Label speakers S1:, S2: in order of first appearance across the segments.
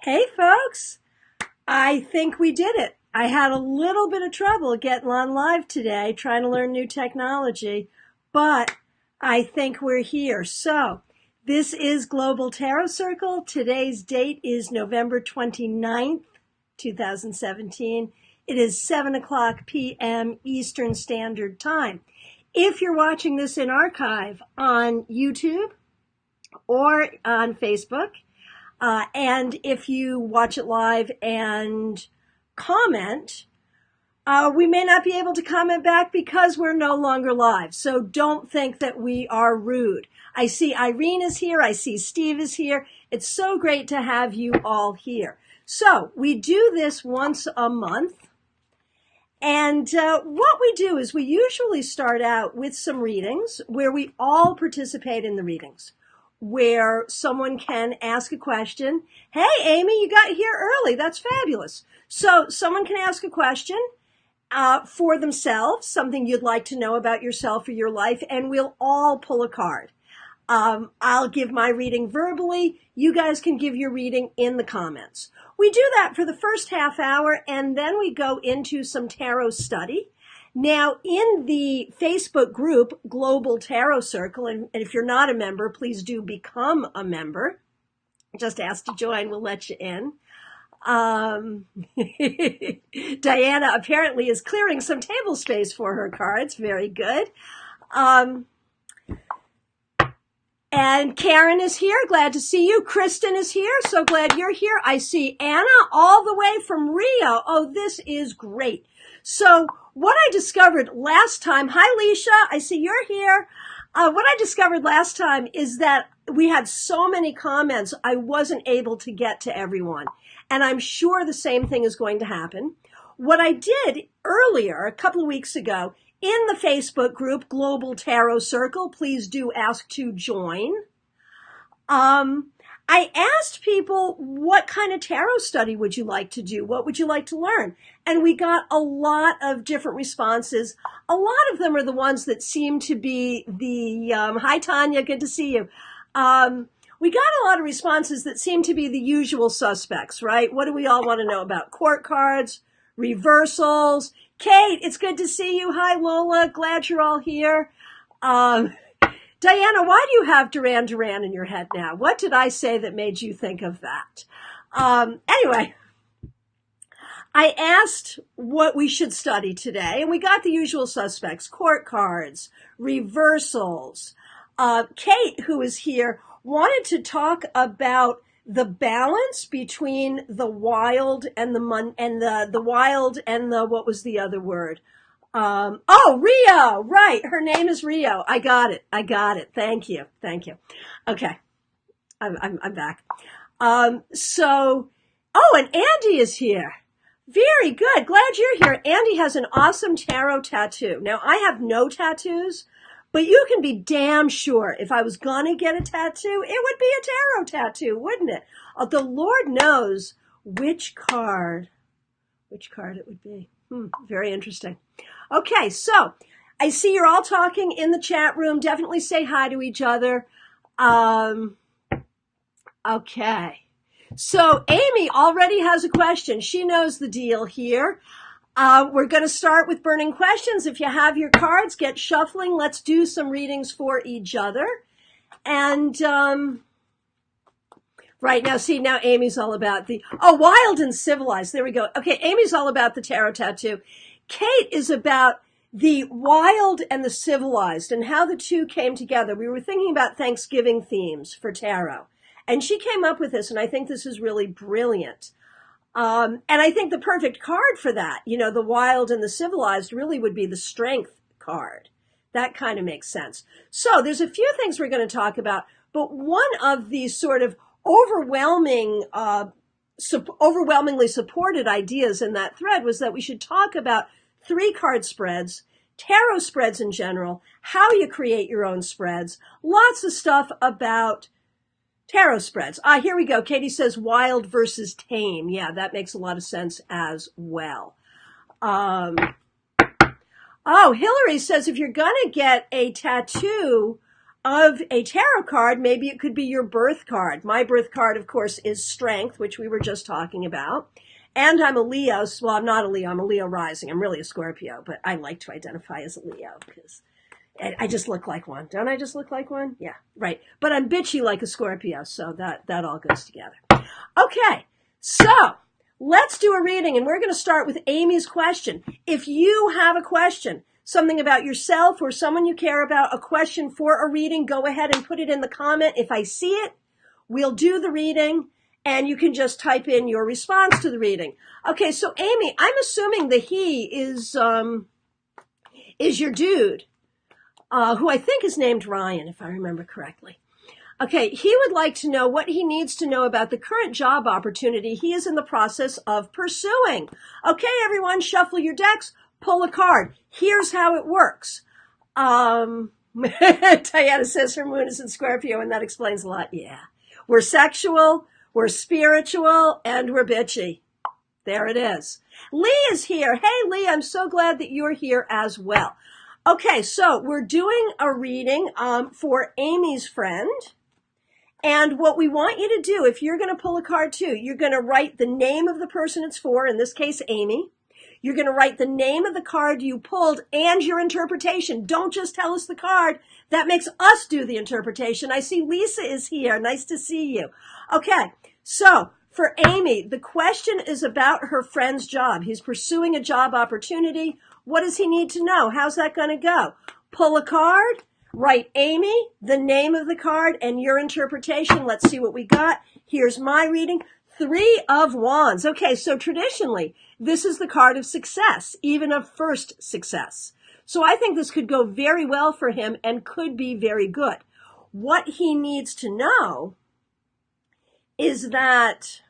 S1: Hey folks, I think we did it. I had a little bit of trouble getting on live today, trying to learn new technology, but I think we're here. So, this is Global Tarot Circle. Today's date is November 29th, 2017. It is 7 o'clock p.m. Eastern Standard Time. If you're watching this in archive on YouTube or on Facebook, and if you watch it live and comment, we may not be able to comment back because we're no longer live. So don't think that we are rude. I see Irene is here. I see Steve is here. It's so great to have you all here. So we do this once a month. And what we do is we usually start out with some readings where we all participate in the readings, where someone can ask a question. Hey, Amy, you got here early. That's fabulous. So someone can ask a question for themselves, something you'd like to know about yourself or your life, and we'll all pull a card. I'll give my reading verbally. You guys can give your reading in the comments. We do that for the first half hour, and then we go into some tarot study. Now, in the Facebook group, Global Tarot Circle, and if you're not a member, please do become a member. Just ask to join, we'll let you in. Diana apparently is clearing some table space for her cards. Very good. And Karen is here. Glad to see you. Kristen is here. So glad you're here. I see Anna all the way from Rio. Oh, this is great. So what I discovered last time, hi Leisha, I see you're here. What I discovered last time is that we had so many comments, I wasn't able to get to everyone. And I'm sure the same thing is going to happen. What I did earlier, a couple of weeks ago, in the Facebook group, Global Tarot Circle, please do ask to join. I asked people, what kind of tarot study would you like to do? What would you like to learn? And we got a lot of different responses. A lot of them are the ones that seem to be hi Tanya, good to see you. We got a lot of responses that seem to be the usual suspects, right? What do we all want to know about? Court cards, reversals. Kate, it's good to see you. Hi, Lola. Glad you're all here. Diana, why do you have Duran Duran in your head now? What did I say that made you think of that? Anyway, I asked what we should study today, and we got the usual suspects, court cards, reversals. Kate, who is here, wanted to talk about the balance between the wild and the wild and the, what was the other word? Rio, right. Her name is Rio. I got it. Thank you. Okay. I'm back. And Andy is here. Very good. Glad you're here. Andy has an awesome tarot tattoo. Now, I have no tattoos, but you can be damn sure if I was going to get a tattoo, it would be a tarot tattoo, wouldn't it? The Lord knows which card it would be. Very interesting. Okay, so I see you're all talking in the chat room. Definitely say hi to each other. Okay. So Amy already has a question. She knows the deal here. We're going to start with burning questions. If you have your cards, get shuffling. Let's do some readings for each other. And right now, see, now Amy's all about wild and civilized. There we go. Okay, Amy's all about the tarot tattoo. Kate is about the wild and the civilized and how the two came together. We were thinking about Thanksgiving themes for tarot. And she came up with this, and I think this is really brilliant. And I think the perfect card for that, the wild and the civilized really would be the strength card. That kind of makes sense. So there's a few things we're going to talk about, but one of these sort of overwhelmingly supported ideas in that thread was that we should talk about 3-card spreads, tarot spreads in general, how you create your own spreads, lots of stuff about tarot spreads. Here we go. Katie says wild versus tame. Yeah, that makes a lot of sense as well. Hillary says if you're going to get a tattoo, of a tarot card, maybe it could be your birth card. My birth card, of course, is Strength, which we were just talking about. And I'm a Leo. Well, I'm not a Leo. I'm a Leo rising. I'm really a Scorpio, but I like to identify as a Leo because I just look like one. Don't I just look like one? Yeah, right. But I'm bitchy like a Scorpio, so that all goes together. Okay, so let's do a reading, and we're going to start with Amy's question. If you have a question, something about yourself or someone you care about, a question for a reading, go ahead and put it in the comment. If I see it, we'll do the reading, and you can just type in your response to the reading. Okay, so Amy, I'm assuming the he is your dude, who I think is named Ryan, if I remember correctly. Okay, he would like to know what he needs to know about the current job opportunity he is in the process of pursuing. Okay, everyone, shuffle your decks, pull a card. Here's how it works. Diana says her moon is in Scorpio, and that explains a lot. Yeah. We're sexual, we're spiritual, and we're bitchy. There it is. Lee is here. Hey, Lee, I'm so glad that you're here as well. Okay, so we're doing a reading for Amy's friend. And what we want you to do, if you're going to pull a card too, you're going to write the name of the person it's for, in this case, Amy. You're going to write the name of the card you pulled and your interpretation. Don't just tell us the card. That makes us do the interpretation. I see Lisa is here. Nice to see you. Okay, so for Amy, the question is about her friend's job. He's pursuing a job opportunity. What does he need to know? How's that going to go? Pull a card. Write Amy, the name of the card, and your interpretation. Let's see what we got. Here's my reading. 3 of Wands. Okay, so traditionally, this is the card of success, even of first success. So I think this could go very well for him and could be very good. What he needs to know is that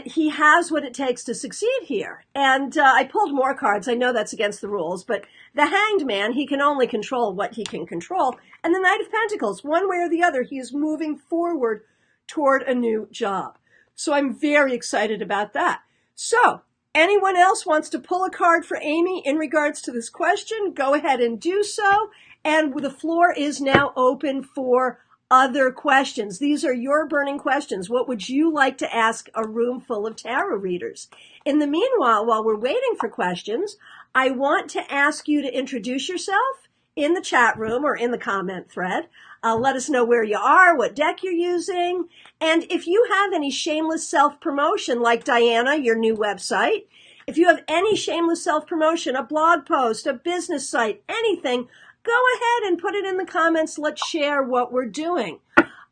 S1: he has what it takes to succeed here. And I pulled more cards. I know that's against the rules, but the Hanged Man, he can only control what he can control. And the Knight of Pentacles, one way or the other, he is moving forward toward a new job. So I'm very excited about that. So anyone else wants to pull a card for Amy in regards to this question, go ahead and do so. And the floor is now open for other questions. These are your burning questions. What would you like to ask a room full of tarot readers? In the meanwhile, while we're waiting for questions, I want to ask you to introduce yourself in the chat room or in the comment thread. Let us know where you are, what deck you're using, and if you have any shameless self-promotion like Diana, your new website, if you have any shameless self-promotion, a blog post, a business site, anything, go ahead and put it in the comments. Let's share what we're doing.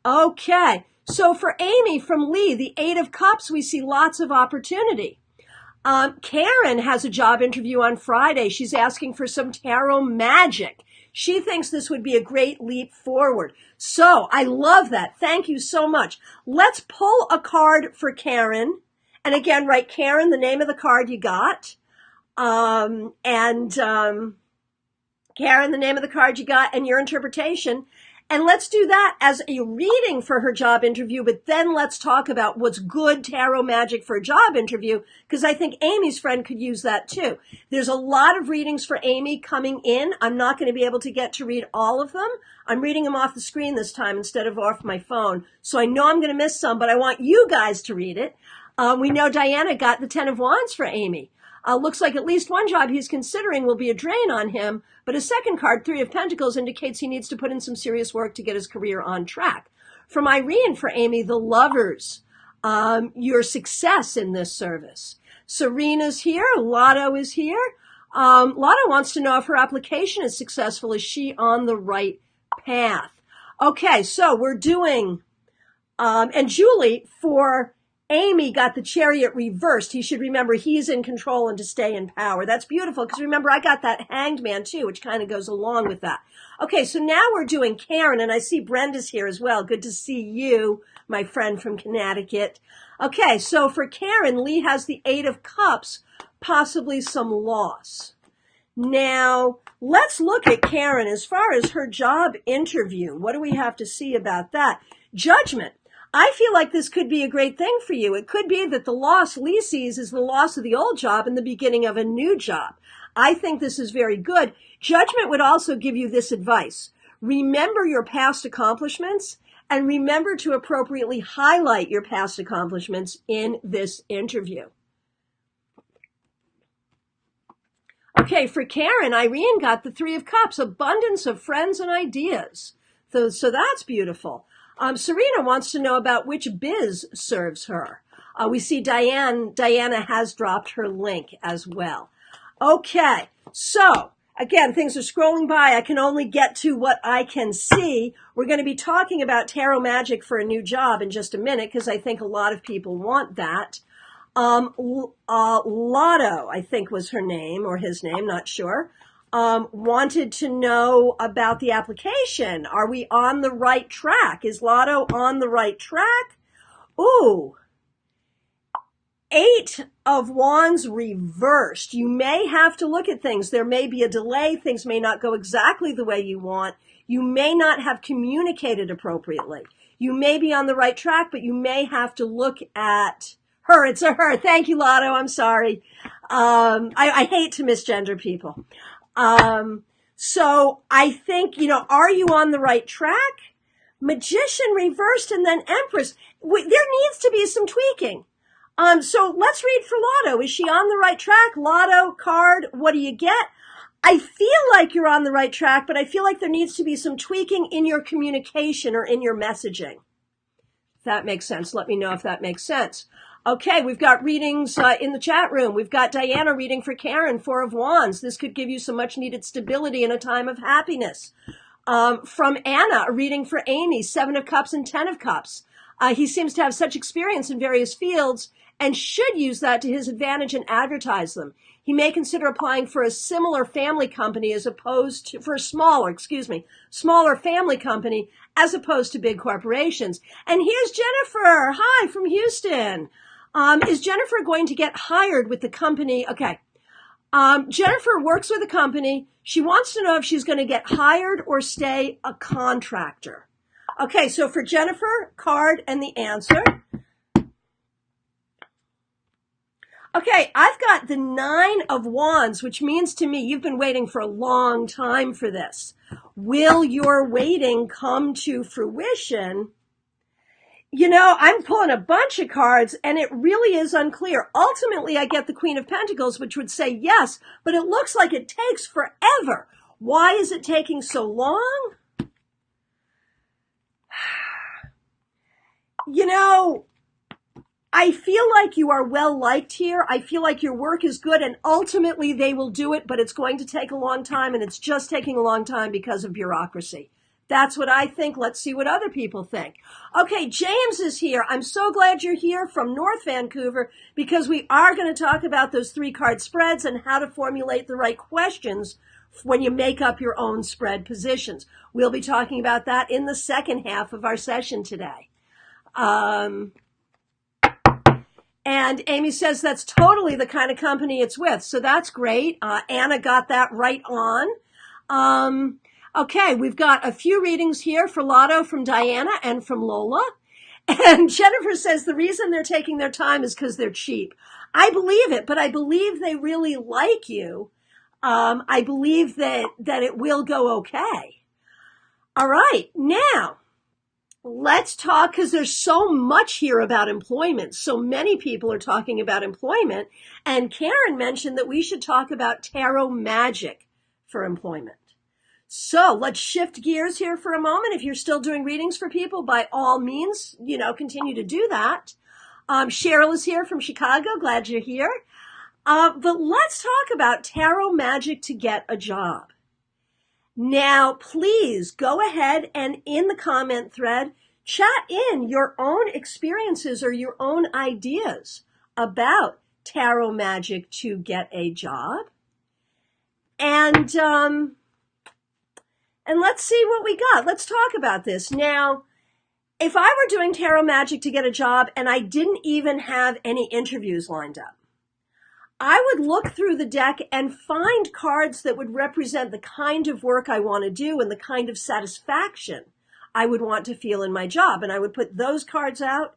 S1: Okay, so for Amy from Lee, the 8 of Cups, we see lots of opportunity. Karen has a job interview on Friday. She's asking for some tarot magic. She thinks this would be a great leap forward. So I love that. Thank you so much. Let's pull a card for Karen. And again, write Karen, the name of the card you got. Karen, the name of the card you got and your interpretation. And let's do that as a reading for her job interview, but then let's talk about what's good tarot magic for a job interview, because I think Amy's friend could use that too. There's a lot of readings for Amy coming in. I'm not going to be able to get to read all of them. I'm reading them off the screen this time instead of off my phone. So I know I'm going to miss some, but I want you guys to read it. We know Diana got the 10 of Wands for Amy. Looks like at least one job he's considering will be a drain on him, but his second card, 3 of Pentacles, indicates he needs to put in some serious work to get his career on track. From Irene for Amy, the Lovers, your success in this service. Serena's here. Lotto is here. Lotto wants to know if her application is successful. Is she on the right path? Okay, so we're doing, and Julie for Amy got the Chariot reversed. He should remember he's in control and to stay in power. That's beautiful because remember I got that Hanged Man too, which kind of goes along with that. Okay, so now we're doing Karen, and I see Brenda's here as well. Good to see you, my friend from Connecticut. Okay, so for Karen, Lee has the 8 of Cups, possibly some loss. Now, let's look at Karen as far as her job interview. What do we have to see about that? Judgment. I feel like this could be a great thing for you. It could be that the loss Lee sees is the loss of the old job and the beginning of a new job. I think this is very good. Judgment would also give you this advice. Remember your past accomplishments and remember to appropriately highlight your past accomplishments in this interview. Okay, for Karen, Irene got the Three of Cups, abundance of friends and ideas. So that's beautiful. Serena wants to know about which biz serves her. We see Diana has dropped her link as well. Okay, so again, things are scrolling by. I can only get to what I can see. We're going to be talking about tarot magic for a new job in just a minute because I think a lot of people want that. Lotto, I think was her name or his name, not sure, wanted to know about the application. Are we on the right track? Is Lotto on the right track? Ooh, 8 of Wands reversed. You may have to look at things. There may be a delay. Things may not go exactly the way you want. You may not have communicated appropriately. You may be on the right track, but you may have to look at her. It's a her. Thank you, Lotto. I'm sorry. I hate to misgender people. So I think, are you on the right track? Magician reversed and then Empress. There needs to be some tweaking. So let's read for Lotto. Is she on the right track? Lotto card. What do you get? I feel like you're on the right track, but I feel like there needs to be some tweaking in your communication or in your messaging. If that makes sense. Let me know if that makes sense. Okay, we've got readings in the chat room. We've got Diana reading for Karen, 4 of Wands. This could give you some much needed stability in a time of happiness. From Anna, a reading for Amy, 7 of Cups and 10 of Cups. He seems to have such experience in various fields and should use that to his advantage and advertise them. He may consider applying for a similar family company as opposed to, for a smaller family company as opposed to big corporations. And here's Jennifer. Hi, from Houston. Is Jennifer going to get hired with the company? Okay. Jennifer works with a company. She wants to know if she's going to get hired or stay a contractor. Okay, so for Jennifer, card and the answer. Okay, I've got the 9 of Wands, which means to me you've been waiting for a long time for this. Will your waiting come to fruition? I'm pulling a bunch of cards and it really is unclear. Ultimately, I get the Queen of Pentacles, which would say yes, but it looks like it takes forever. Why is it taking so long? I feel like you are well liked here. I feel like your work is good and ultimately they will do it, but it's going to take a long time and it's just taking a long time because of bureaucracy. That's what I think. Let's see what other people think. Okay, James is here. I'm so glad you're here from North Vancouver because we are going to talk about those 3-card spreads and how to formulate the right questions when you make up your own spread positions. We'll be talking about that in the second half of our session today. And Amy says that's totally the kind of company it's with. So that's great. Anna got that right on. Okay, we've got a few readings here for Lotto from Diana and from Lola. And Jennifer says the reason they're taking their time is because they're cheap. I believe it, but I believe they really like you. I believe that it will go okay. All right, now let's talk, because there's so much here about employment. So many people are talking about employment. And Karen mentioned that we should talk about tarot magic for employment. So let's shift gears here for a moment. If you're still doing readings for people, by all means, continue to do that. Cheryl is here from Chicago. Glad you're here. But let's talk about tarot magic to get a job. Now, please go ahead and in the comment thread, chat in your own experiences or your own ideas about tarot magic to get a job. And let's see what we got. Let's talk about this. Now, if I were doing tarot magic to get a job and I didn't even have any interviews lined up, I would look through the deck and find cards that would represent the kind of work I want to do and the kind of satisfaction I would want to feel in my job. And I would put those cards out.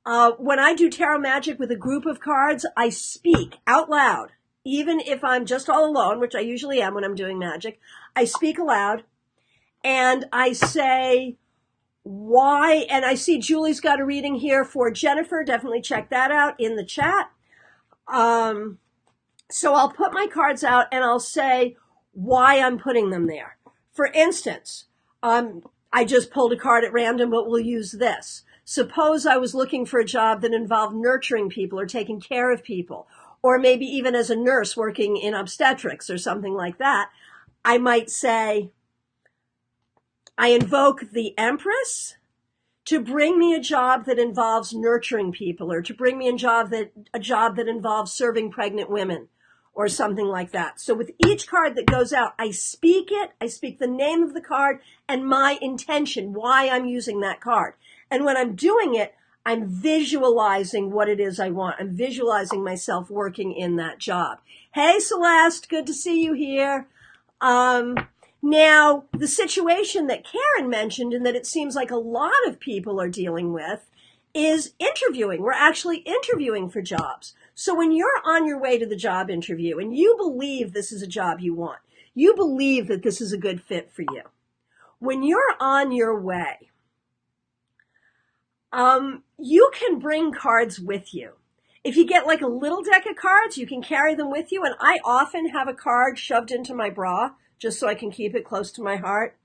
S1: When I do tarot magic with a group of cards, I speak out loud even if I'm just all alone, which I usually am when I'm doing magic, I speak aloud and I say why, and I see Julie's got a reading here for Jennifer. Definitely check that out in the chat. So I'll put my cards out and I'll say why I'm putting them there. For instance, I just pulled a card at random, but we'll use this. Suppose I was looking for a job that involved nurturing people or taking care of people, or maybe even as a nurse working in obstetrics or something like that. I might say, I invoke the Empress to bring me a job that involves nurturing people, or to bring me a job that involves serving pregnant women, or something like that. So with each card that goes out, I speak it, I speak the name of the card and my intention, why I'm using that card. And when I'm doing it, I'm visualizing what it is I want. I'm visualizing myself working in that job. Hey, Celeste, good to see you here. Now, the situation that Karen mentioned and that it seems like a lot of people are dealing with is interviewing. We're actually interviewing for jobs. So when you're on your way to the job interview and you believe this is a job you want, you believe that this is a good fit for you, when you're on your way, you can bring cards with you. If you get like a little deck of cards, you can carry them with you. And I often have a card shoved into my bra just so I can keep it close to my heart.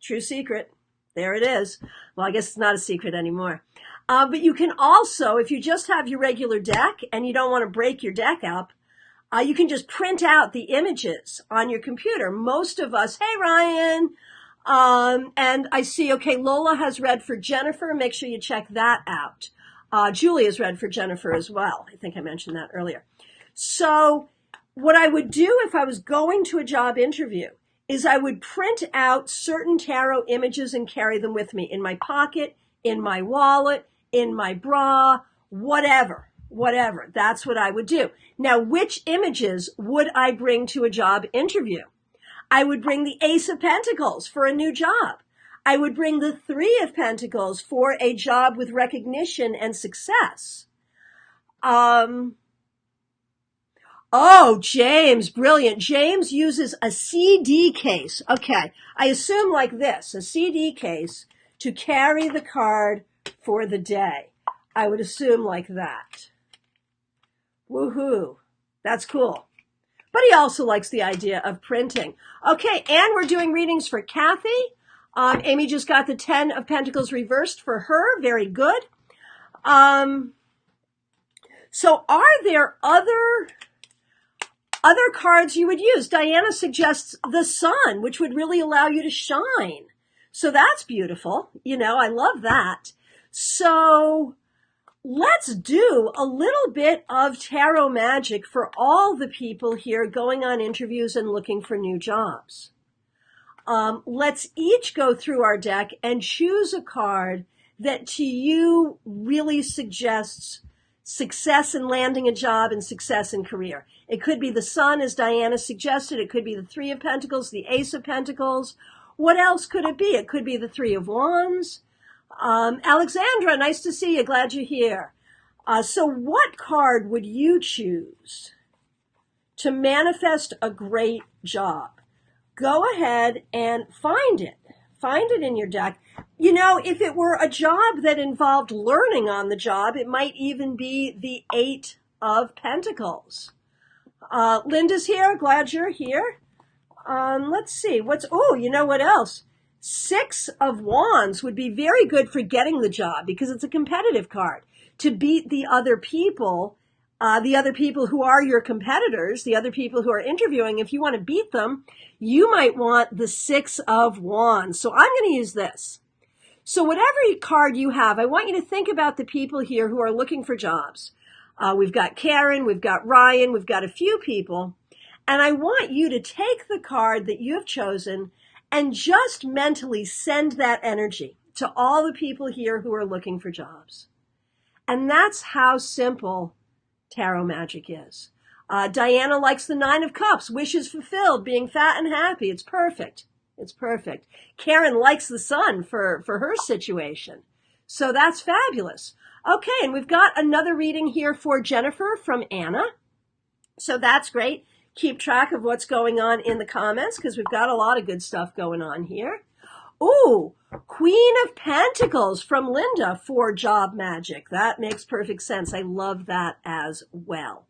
S1: True secret. There it is. Well, I guess it's not a secret anymore. But you can also, if you just have your regular deck and you don't want to break your deck up, you can just print out the images on your computer. Most of us, hey, Ryan. And I see, okay, Lola has read for Jennifer. Make sure you check that out. Julie has read for Jennifer as well. I think I mentioned that earlier. So what I would do if I was going to a job interview is I would print out certain tarot images and carry them with me in my pocket, in my wallet, in my bra, whatever. That's what I would do. Now, which images would I bring to a job interview? I would bring the Ace of Pentacles for a new job. I would bring the Three of Pentacles for a job with recognition and success. Oh, James, brilliant. James uses a CD case. Okay, I assume like this, a CD case to carry the card for the day. I would assume like that. Woohoo. That's cool. But he also likes the idea of printing. Okay, and we're doing readings for Kathy. Amy just got the 10 of Pentacles reversed for her. Very good. So are there other cards you would use? Diana suggests the sun, which would really allow you to shine. So that's beautiful. You know, I love that. So let's do a little bit of tarot magic for all the people here going on interviews and looking for new jobs. Let's each go through our deck and choose a card that to you really suggests success in landing a job and success in career. It could be the sun, as Diana suggested. It could be the Three of Pentacles, the Ace of Pentacles. What else could it be? It could be the Three of Wands. Alexandra, nice to see you. Glad you're here. So what card would you choose to manifest a great job? Go ahead and find it. Find it in your deck. You know, if it were a job that involved learning on the job, it might even be the Eight of Pentacles. Linda's here. Glad you're here. Let's see. You know what else? Six of Wands would be very good for getting the job because it's a competitive card. To beat the other people who are your competitors, the other people who are interviewing, if you want to beat them, you might want the Six of Wands. So I'm going to use this. So whatever card you have, I want you to think about the people here who are looking for jobs. We've got Karen, we've got Ryan, we've got a few people. And I want you to take the card that you have chosen and just mentally send that energy to all the people here who are looking for jobs. And that's how simple tarot magic is. Diana likes the Nine of Cups, wishes fulfilled, being fat and happy. It's perfect. It's perfect. Karen likes the sun for her situation. So that's fabulous. Okay, and we've got another reading here for Jennifer from Anna. So that's great. Keep track of what's going on in the comments because we've got a lot of good stuff going on here. Ooh, Queen of Pentacles from Linda for job magic. That makes perfect sense. I love that as well.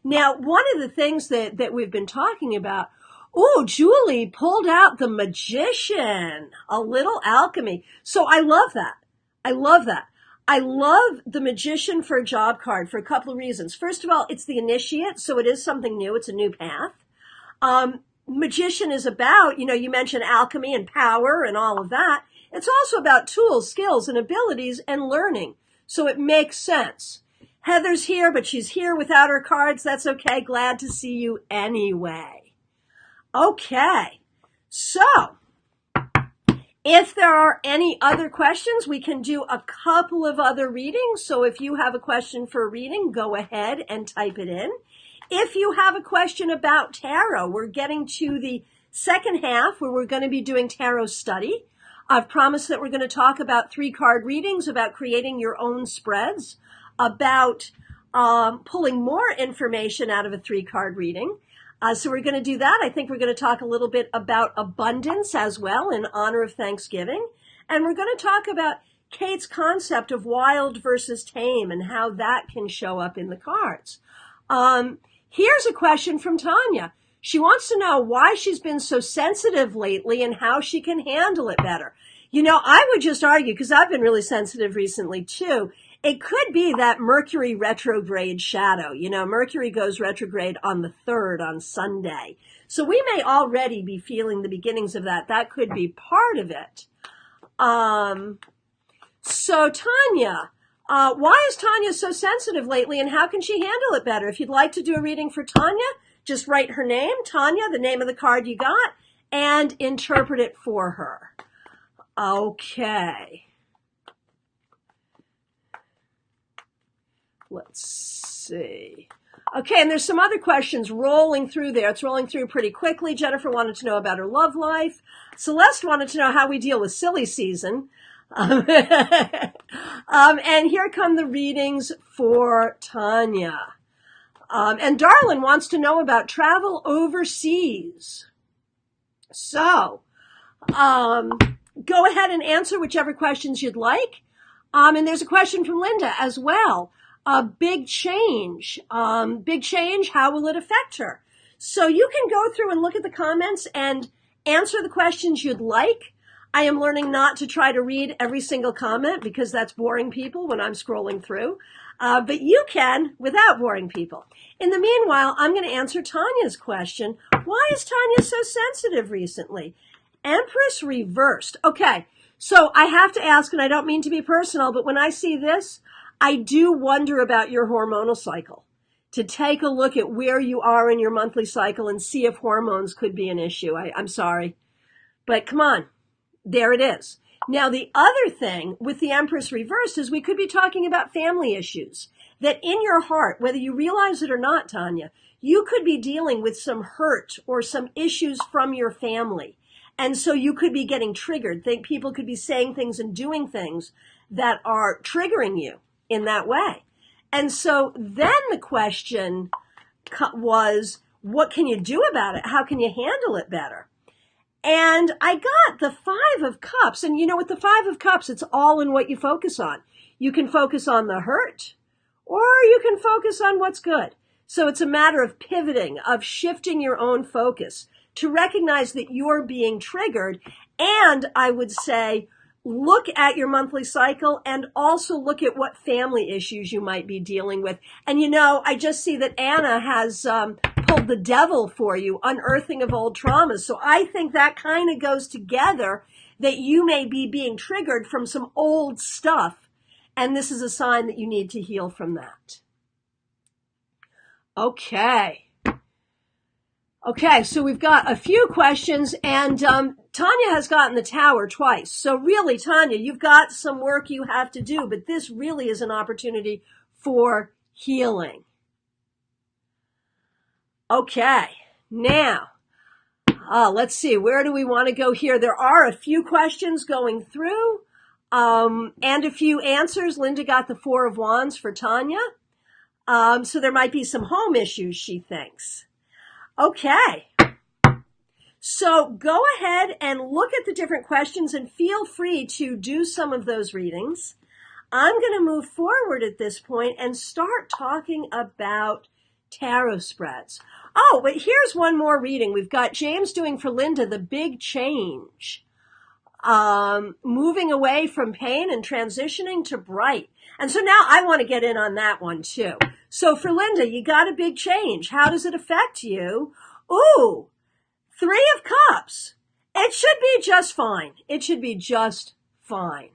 S1: Now, one of the things that we've been talking about, ooh, Julie pulled out the Magician, a little alchemy. So I love that. I love that. I love the Magician for a job card for a couple of reasons. First of all, it's the initiate, so it is something new. It's a new path. Magician is about, you mentioned alchemy and power and all of that. It's also about tools, skills, and abilities and learning. So it makes sense. Heather's here, but she's here without her cards. That's okay. Glad to see you anyway. Okay. So if there are any other questions, we can do a couple of other readings. So if you have a question for a reading, go ahead and type it in. If you have a question about tarot, we're getting to the second half where we're going to be doing tarot study. I've promised that we're going to talk about 3-card readings, about creating your own spreads, about pulling more information out of a 3-card reading. So we're going to do that. I think we're going to talk a little bit about abundance as well in honor of Thanksgiving. And we're going to talk about Kate's concept of wild versus tame and how that can show up in the cards. Here's a question from Tanya. She wants to know why she's been so sensitive lately and how she can handle it better. I would just argue, because I've been really sensitive recently too, it could be that Mercury retrograde shadow. Mercury goes retrograde on the 3rd, on Sunday. So we may already be feeling the beginnings of that. That could be part of it. So Tanya, why is Tanya so sensitive lately and how can she handle it better? If you'd like to do a reading for Tanya, just write her name, Tanya, the name of the card you got, and interpret it for her. Okay. Let's see. Okay, and there's some other questions rolling through there. It's rolling through pretty quickly. Jennifer wanted to know about her love life. Celeste wanted to know how we deal with silly season. And here come the readings for Tanya. And Darlin wants to know about travel overseas. So, go ahead and answer whichever questions you'd like. And there's a question from Linda as well. Big change. Big change, how will it affect her? So you can go through and look at the comments and answer the questions you'd like. I am learning not to try to read every single comment because that's boring people when I'm scrolling through. But you can without boring people. In the meanwhile, I'm going to answer Tanya's question. Why is Tanya so sensitive recently? Empress reversed. Okay, so I have to ask, and I don't mean to be personal, but when I see this, I do wonder about your hormonal cycle. To take a look at where you are in your monthly cycle and see if hormones could be an issue. I'm sorry. But come on. There it is. Now, the other thing with the Empress reversed is we could be talking about family issues. That in your heart, whether you realize it or not, Tanya, you could be dealing with some hurt or some issues from your family. And so you could be getting triggered. People could be saying things and doing things that are triggering you in that way. And so then the question was, what can you do about it? How can you handle it better? And I got the 5 of Cups. And with the 5 of Cups, it's all in what you focus on. You can focus on the hurt, or you can focus on what's good. So it's a matter of pivoting, of shifting your own focus to recognize that you're being triggered. And I would say, look at your monthly cycle and also look at what family issues you might be dealing with. And I just see that Anna has pulled the Devil for you, unearthing of old traumas. So I think that kind of goes together, that you may be being triggered from some old stuff. And this is a sign that you need to heal from that. Okay, so we've got a few questions, and Tanya has gotten the Tower twice. So really, Tanya, you've got some work you have to do, but this really is an opportunity for healing. Okay, now, let's see, where do we want to go here? There are a few questions going through, and a few answers. Linda got the 4 of Wands for Tanya. So there might be some home issues, she thinks. Okay. So go ahead and look at the different questions and feel free to do some of those readings. I'm going to move forward at this point and start talking about tarot spreads. Oh, but here's one more reading. We've got James doing for Linda, The Big Change. Moving away from pain and transitioning to bright. And so now I want to get in on that one too. So for Linda, you got a big change. How does it affect you? Ooh, 3 of Cups. It should be just fine. It should be just fine.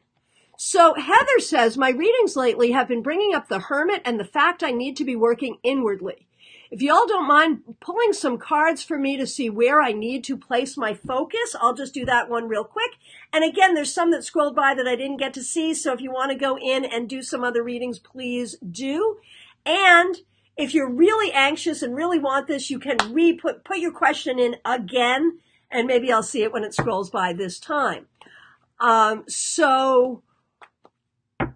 S1: So Heather says, my readings lately have been bringing up the Hermit and the fact I need to be working inwardly. If y'all don't mind pulling some cards for me to see where I need to place my focus, I'll just do that one real quick. And again, there's some that scrolled by that I didn't get to see. So if you want to go in and do some other readings, please do. And if you're really anxious and really want this, you can put your question in again, and maybe I'll see it when it scrolls by this time. So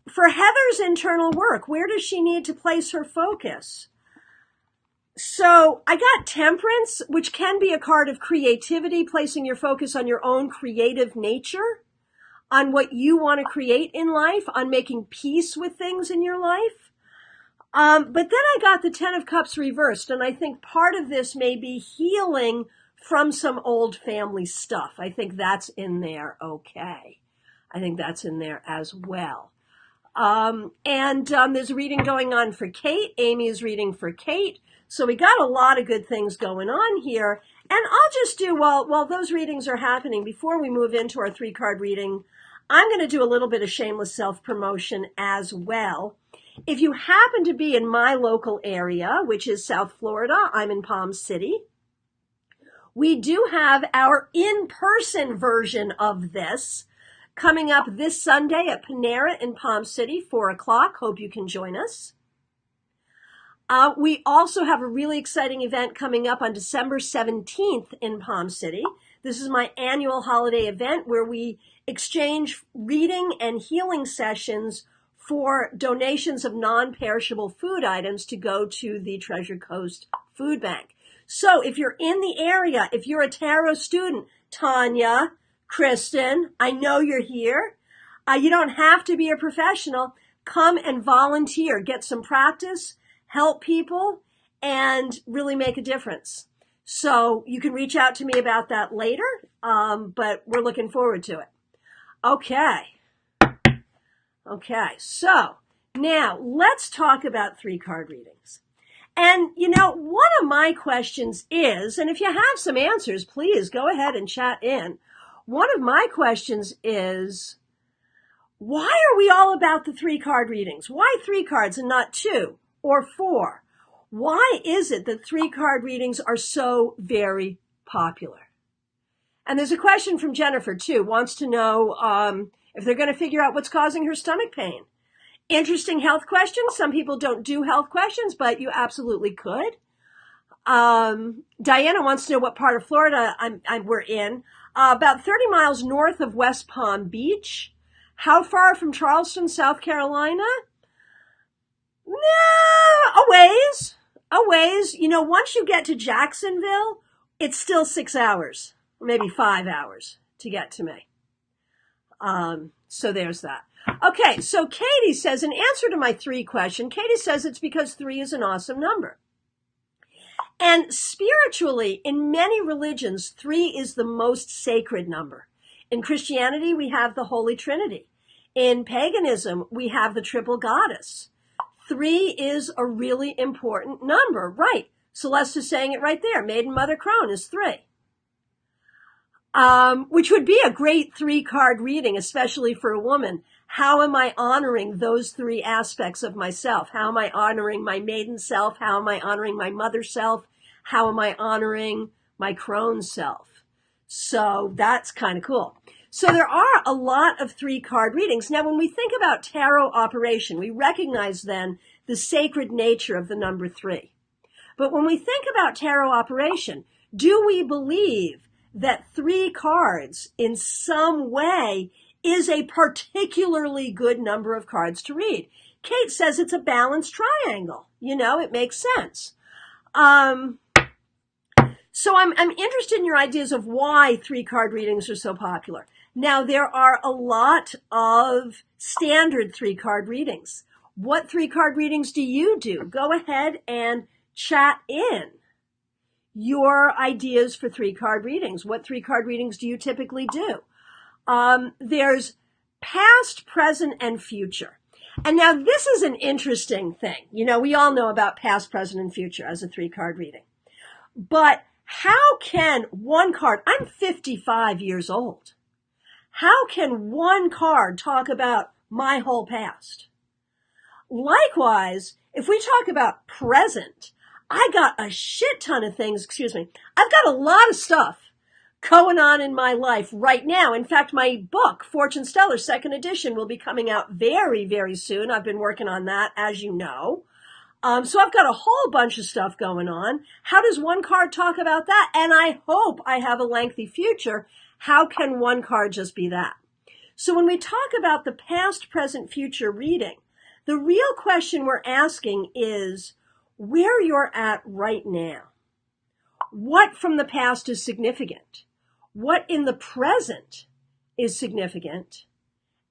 S1: for Heather's internal work, where does she need to place her focus? So I got Temperance, which can be a card of creativity, placing your focus on your own creative nature, on what you want to create in life, on making peace with things in your life. But then I got the 10 of Cups reversed, and I think part of this may be healing from some old family stuff. I think that's in there. Okay. I think that's in there as well. There's a reading going on for Kate. Amy is reading for Kate. So we got a lot of good things going on here. And I'll just do, while those readings are happening, before we move into our 3-card reading, I'm going to do a little bit of shameless self-promotion as well. If you happen to be in my local area, which is South Florida, I'm in Palm City, we do have our in-person version of this coming up this Sunday at Panera in Palm City, 4 o'clock. Hope you can join us. We also have a really exciting event coming up on December 17th in Palm City. This is my annual holiday event where we exchange reading and healing sessions for donations of non-perishable food items to go to the Treasure Coast Food Bank. So if you're in the area, if you're a tarot student, Tanya, Kristen, I know you're here. You don't have to be a professional. Come and volunteer, get some practice, help people, and really make a difference. So you can reach out to me about that later, but we're looking forward to it. Okay, so now let's talk about 3-card readings. And, one of my questions is, and if you have some answers, please go ahead and chat in. One of my questions is, why are we all about the 3-card readings? Why 3 cards and not 2 or 4? Why is it that 3-card readings are so very popular? And there's a question from Jennifer, too, wants to know if they're going to figure out what's causing her stomach pain. Interesting health question. Some people don't do health questions, but you absolutely could. Diana wants to know what part of Florida we're in. About 30 miles north of West Palm Beach. How far from Charleston, South Carolina? No, a ways. Once you get to Jacksonville, it's still 6 hours, maybe 5 hours to get to me. So there's that. Okay, so Katie says, in answer to my 3 question, Katie says it's because 3 is an awesome number. And spiritually, in many religions, 3 is the most sacred number. In Christianity, we have the Holy Trinity. In paganism, we have the triple goddess. 3 is a really important number, right? Celeste is saying it right there. Maiden Mother Crone is 3. Which would be a great 3-card reading, especially for a woman. How am I honoring those 3 aspects of myself? How am I honoring my maiden self? How am I honoring my mother self? How am I honoring my crone self? So that's kind of cool. So there are a lot of 3-card readings. Now, when we think about tarot operation, we recognize then the sacred nature of the number 3. But when we think about tarot operation, do we believe that 3 cards in some way is a particularly good number of cards to read? Kate says it's a balanced triangle. It makes sense. So I'm interested in your ideas of why 3-card readings are so popular. Now, there are a lot of standard 3-card readings. What 3-card readings do you do? Go ahead and chat in your ideas for 3-card readings. What 3-card readings do you typically do? There's past, present, and future. And now this is an interesting thing. We all know about past, present, and future as a 3-card reading. But how can one card, I'm 55 years old. How can one card talk about my whole past? Likewise, if we talk about present, I got a shit ton of things, I've got a lot of stuff going on in my life right now. In fact, my book, Fortune Stellar, 2nd edition, will be coming out very, very soon. I've been working on that, as you know. So I've got a whole bunch of stuff going on. How does one card talk about that? And I hope I have a lengthy future. How can one card just be that? So when we talk about the past, present, future reading, the real question we're asking is where you're at right now. What from the past is significant? What in the present is significant?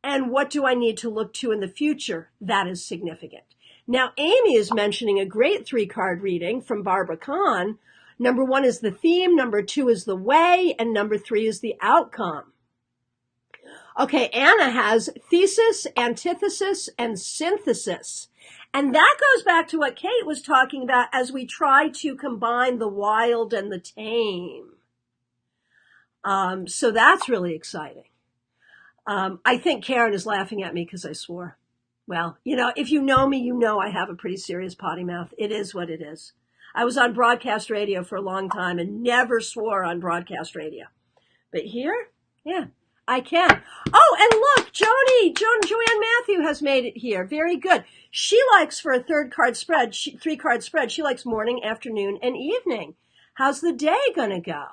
S1: And what do I need to look to in the future that is significant? Now, Amy is mentioning a great 3-card reading from Barbara Kahn. Number 1 is the theme, number 2 is the way, and number 3 is the outcome. Okay, Anna has thesis, antithesis, and synthesis. And that goes back to what Kate was talking about as we try to combine the wild and the tame. So that's really exciting. I think Karen is laughing at me because I swore. Well, if you know me, you know I have a pretty serious potty mouth. It is what it is. I was on broadcast radio for a long time and never swore on broadcast radio. But here, yeah, I can. Oh, and look, Joanne Matthew has made it here. Very good. She likes for a 3-card spread, she likes morning, afternoon, and evening. How's the day gonna go?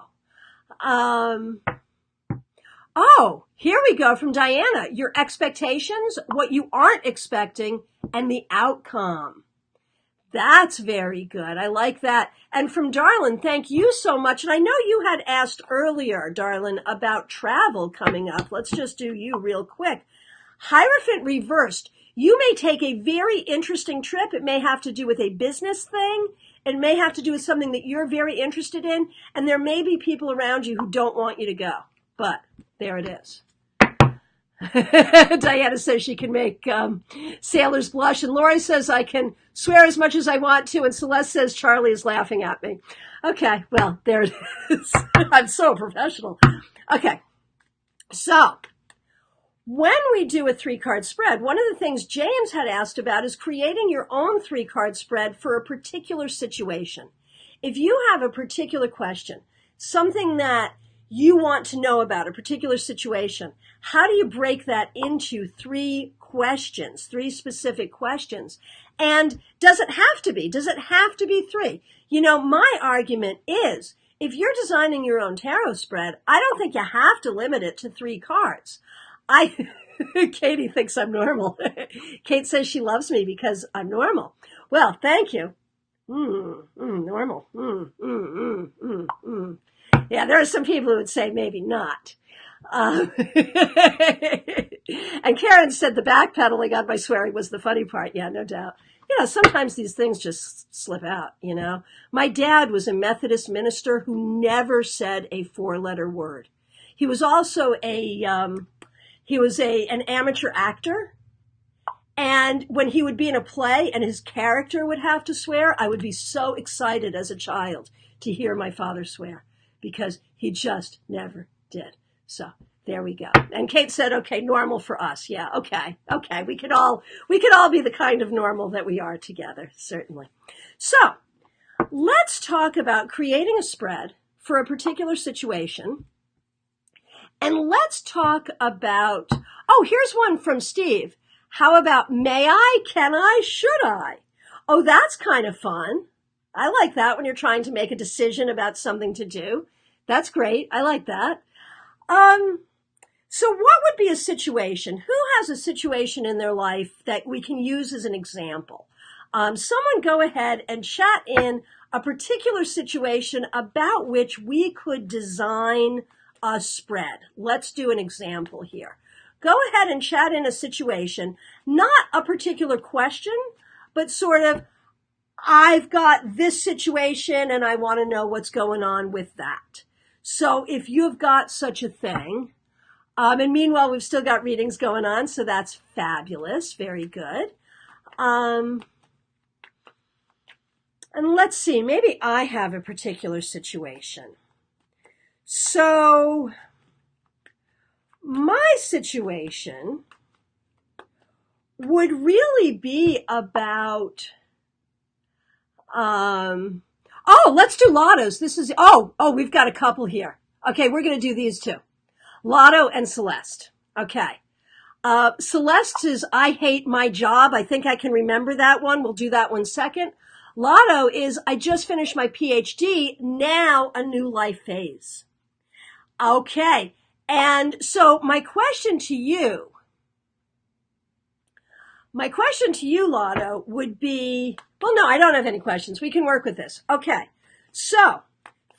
S1: Oh, here we go from Diana. Your expectations, what you aren't expecting, and the outcome. That's very good. I like that. And from Darlin, thank you so much. And I know you had asked earlier, Darlin, about travel coming up. Let's just do you real quick. Hierophant reversed. You may take a very interesting trip. It may have to do with a business thing. It may have to do with something that you're very interested in. And there may be people around you who don't want you to go. But there it is. Diana says she can make sailors blush. And Lori says I can swear as much as I want to. And Celeste says Charlie is laughing at me. Okay, well, there it is. I'm so professional. Okay, so when we do a 3-card spread, one of the things James had asked about is creating your own 3-card spread for a particular situation. If you have a particular question, something that you want to know about, a particular situation, how do you break that into 3 questions, 3 specific questions? And does it have to be? Does it have to be 3? My argument is, if you're designing your own tarot spread, I don't think you have to limit it to 3 cards. Katie thinks I'm normal. Kate says she loves me because I'm normal. Well, thank you. Normal. Yeah, there are some people who would say maybe not. And Karen said the backpedaling on my swearing was the funny part. Yeah, no doubt. Sometimes these things just slip out, My dad was a Methodist minister who never said a 4-letter word. He was also an amateur actor. And when he would be in a play and his character would have to swear, I would be so excited as a child to hear my father swear, because he just never did. So there we go. And Kate said, okay, normal for us. Yeah, okay. We could all be the kind of normal that we are together, certainly. So let's talk about creating a spread for a particular situation. And let's talk about, here's one from Steve. How about may I, can I, should I? Oh, that's kind of fun. I like that when you're trying to make a decision about something to do. That's great. I like that. So what would be a situation? Who has a situation in their life that we can use as an example? Someone go ahead and chat in a particular situation about which we could design a spread. Let's do an example here. Go ahead and chat in a situation, not a particular question, but sort of, I've got this situation and I want to know what's going on with that. So if you've got such a thing, and meanwhile, we've still got readings going on, so that's fabulous. Very good. And let's see, maybe I have a particular situation. So my situation would really be about, let's do lottos. This is, we've got a couple here. Okay, we're going to do these two. Lotto and Celeste. Okay. Celeste is I hate my job. I think I can remember that one. We'll do that one second. Lotto is I just finished my PhD. Now a new life phase. Okay. And so my question to you, Lotto, would be, well, no, I don't have any questions. We can work with this. Okay. So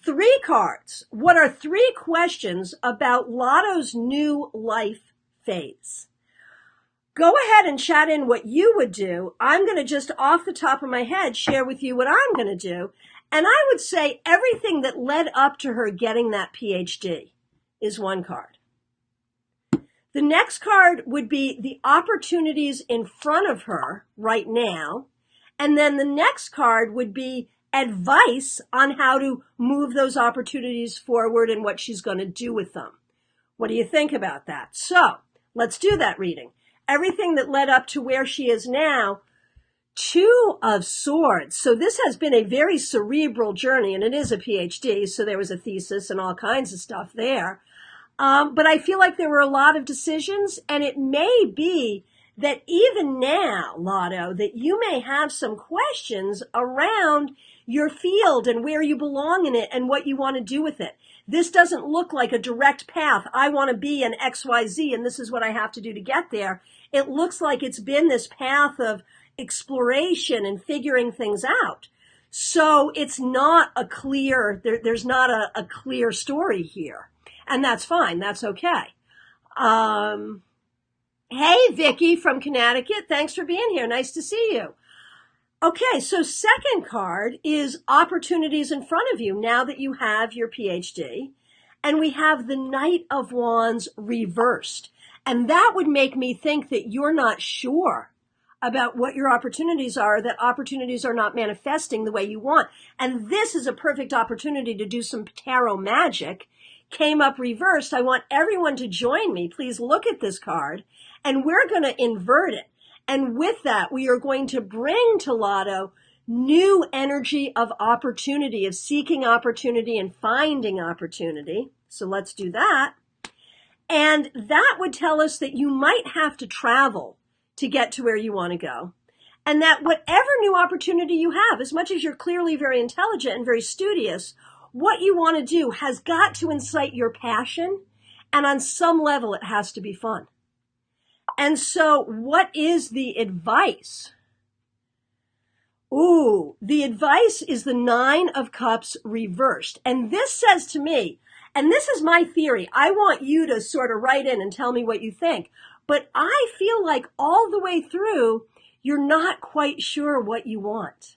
S1: 3 cards. What are 3 questions about Lotto's new life phase? Go ahead and chat in what you would do. I'm going to just off the top of my head share with you what I'm going to do. And I would say everything that led up to her getting that PhD is 1 card. The next card would be the opportunities in front of her right now. And then the next card would be advice on how to move those opportunities forward and what she's going to do with them. What do you think about that? So let's do that reading. Everything that led up to where she is now, 2 of Swords. So this has been a very cerebral journey, and it is a PhD, so there was a thesis and all kinds of stuff there. But I feel like there were a lot of decisions, and it may be that even now, Lotto, that you may have some questions around your field and where you belong in it and what you want to do with it. This doesn't look like a direct path. I want to be an XYZ and this is what I have to do to get there. It looks like it's been this path of exploration and figuring things out. So it's not a clear, there's not a clear story here. And that's fine. That's okay. Hey, Vicky from Connecticut. Thanks for being here. Nice to see you. Okay, so second card is opportunities in front of you now that you have your PhD. And we have the Knight of Wands reversed. And that would make me think that you're not sure about what your opportunities are, that opportunities are not manifesting the way you want. And this is a perfect opportunity to do some tarot magic. Came up reversed. I want everyone to join me. Please look at this card. And we're going to invert it. And with that, we are going to bring to Lotto new energy of opportunity, of seeking opportunity and finding opportunity. So let's do that. And that would tell us that you might have to travel to get to where you want to go. And that whatever new opportunity you have, as much as you're clearly very intelligent and very studious, what you want to do has got to incite your passion. And on some level, it has to be fun. And so what is the advice? Ooh, the advice is the 9 of Cups reversed. And this says to me, and this is my theory, I want you to sort of write in and tell me what you think. But I feel like all the way through, you're not quite sure what you want.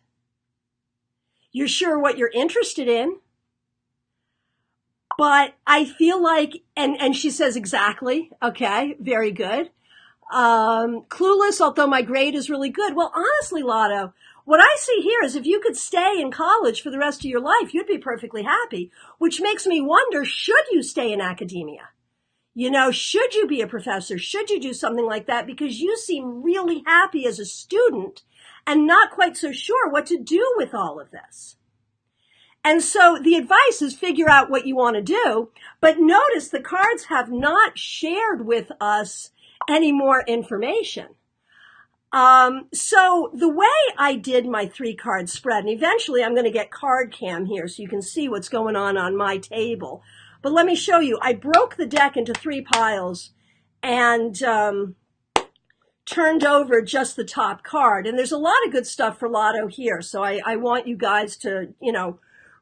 S1: You're sure what you're interested in. But I feel like, and she says exactly, okay, very good. Clueless, although my grade is really good. Well, honestly, Lotto, what I see here is if you could stay in college for the rest of your life, you'd be perfectly happy, which makes me wonder, should you stay in academia? You know, should you be a professor? Should you do something like that? Because you seem really happy as a student and not quite so sure what to do with all of this. And so the advice is figure out what you want to do. But notice the cards have not shared with us any more information. So the way I did my 3-card spread, and eventually I'm going to get card cam here so you can see what's going on my table. But let me show you. I broke the deck into 3 piles and turned over just the top card. And there's a lot of good stuff for Lotto here. So I want you guys to,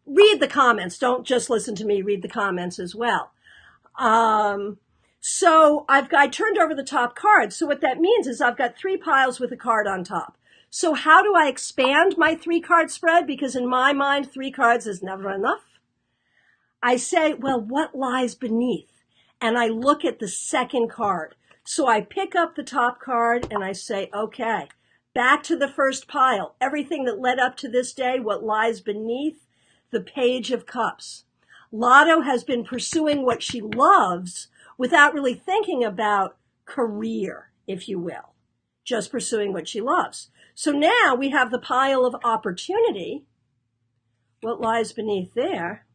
S1: read the comments. Don't just listen to me, read the comments as well. So I turned over the top card. So what that means is I've got 3 piles with a card on top. So how do I expand my 3-card spread? Because in my mind, 3 cards is never enough. I say, well, what lies beneath? And I look at the second card. So I pick up the top card and I say, okay, back to the first pile. Everything that led up to this day, what lies beneath? The Page of Cups. Lotto has been pursuing what she loves without really thinking about career, if you will. Just pursuing what she loves. So now we have the pile of opportunity. What lies beneath there?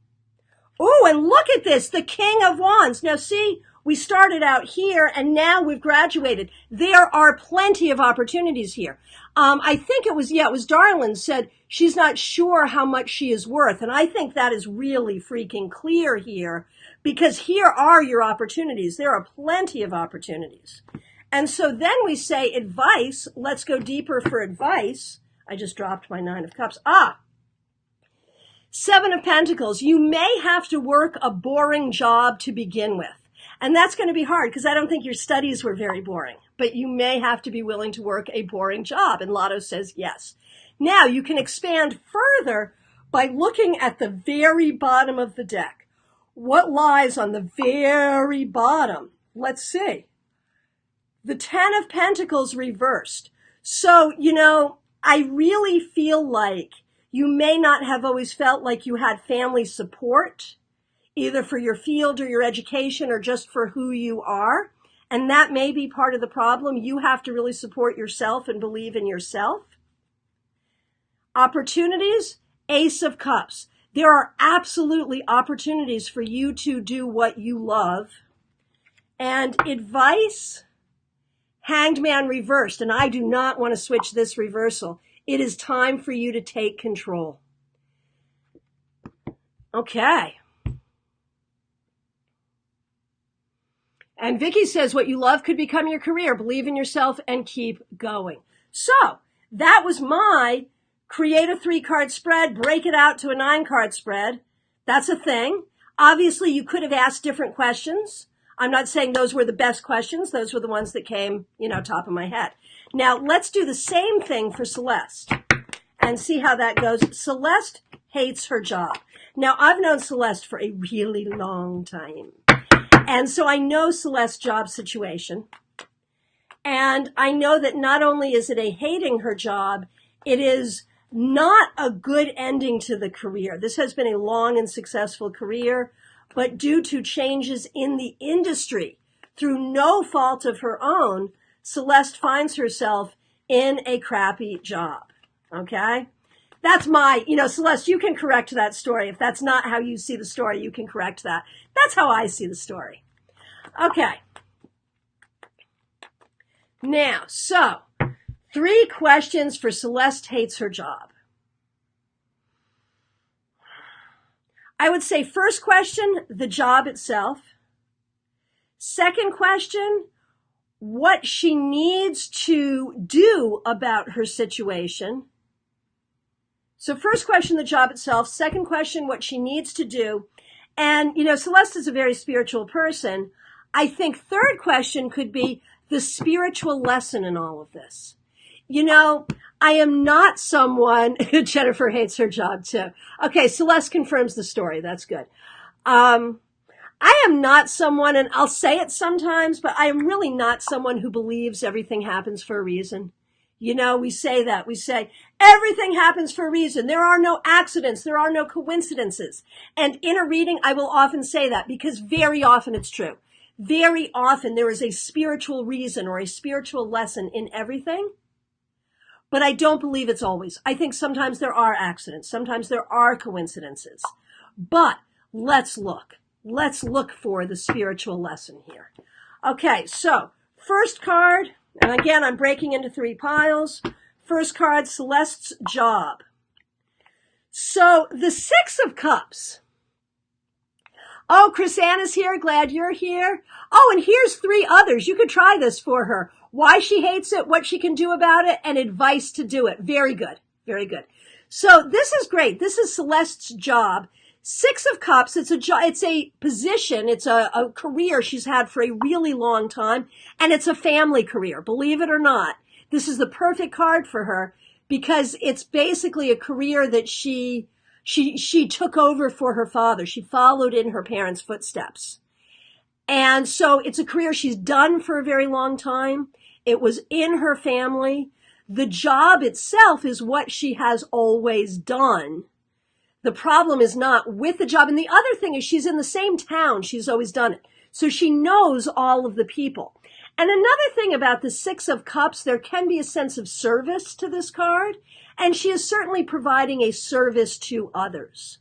S1: Oh, and look at this, the King of Wands. Now see, we started out here and now we've graduated. There are plenty of opportunities here. I think it was Darlin said she's not sure how much she is worth. And I think that is really freaking clear here because here are your opportunities. There are plenty of opportunities. And so then we say advice. Let's go deeper for advice. I just dropped my 9 of Cups. 7 of Pentacles. You may have to work a boring job to begin with. And that's going to be hard because I don't think your studies were very boring. But you may have to be willing to work a boring job. And Lotto says yes. Now you can expand further by looking at the very bottom of the deck. What lies on the very bottom? Let's see. The 10 of Pentacles reversed. So, I really feel like you may not have always felt like you had family support, either for your field or your education or just for who you are. And that may be part of the problem. You have to really support yourself and believe in yourself. Opportunities, Ace of Cups. There are absolutely opportunities for you to do what you love. And advice, Hanged Man reversed. And I do not want to switch this reversal. It is time for you to take control. Okay. And Vicky says, what you love could become your career. Believe in yourself and keep going. So that was my create a 3-card spread, break it out to a 9-card spread. That's a thing. Obviously, you could have asked different questions. I'm not saying those were the best questions. Those were the ones that came, top of my head. Now, let's do the same thing for Celeste and see how that goes. Celeste hates her job. Now, I've known Celeste for a really long time. And so I know Celeste's job situation. And I know that not only is it a hating her job, it is not a good ending to the career. This has been a long and successful career, but due to changes in the industry, through no fault of her own, Celeste finds herself in a crappy job. Okay? That's my, Celeste, you can correct that story. If that's not how you see the story, you can correct that. That's how I see the story. Okay. Now, so 3 questions for Celeste hates her job. I would say first question, the job itself. Second question, what she needs to do about her situation. So first question, the job itself. Second question, what she needs to do. And, Celeste is a very spiritual person. I think third question could be the spiritual lesson in all of this. I am not someone, Jennifer hates her job too. Okay, Celeste confirms the story. That's good. I am not someone, and I'll say it sometimes, but I am really not someone who believes everything happens for a reason. We say that. We say everything happens for a reason. There are no accidents. There are no coincidences. And in a reading, I will often say that because very often it's true. Very often there is a spiritual reason or a spiritual lesson in everything. But I don't believe it's always. I think sometimes there are accidents. Sometimes there are coincidences. But let's look. Let's look for the spiritual lesson here. Okay, so first card, and again, I'm breaking into 3 piles. First card, Celeste's job. So the 6 of Cups. Oh, Chris Anna's here. Glad you're here. Oh, and here's 3 others. You could try this for her. Why she hates it, what she can do about it, and advice to do it. Very good. Very good. So this is great. This is Celeste's job. 6 of Cups. It's a position. It's a career she's had for a really long time. And it's a family career. Believe it or not. This is the perfect card for her because it's basically a career that she took over for her father. She followed in her parents' footsteps. And so it's a career she's done for a very long time. It was in her family. The job itself is what she has always done. The problem is not with the job. And the other thing is she's in the same town. She's always done it. So she knows all of the people. And another thing about the 6 of Cups, there can be a sense of service to this card. And she is certainly providing a service to others.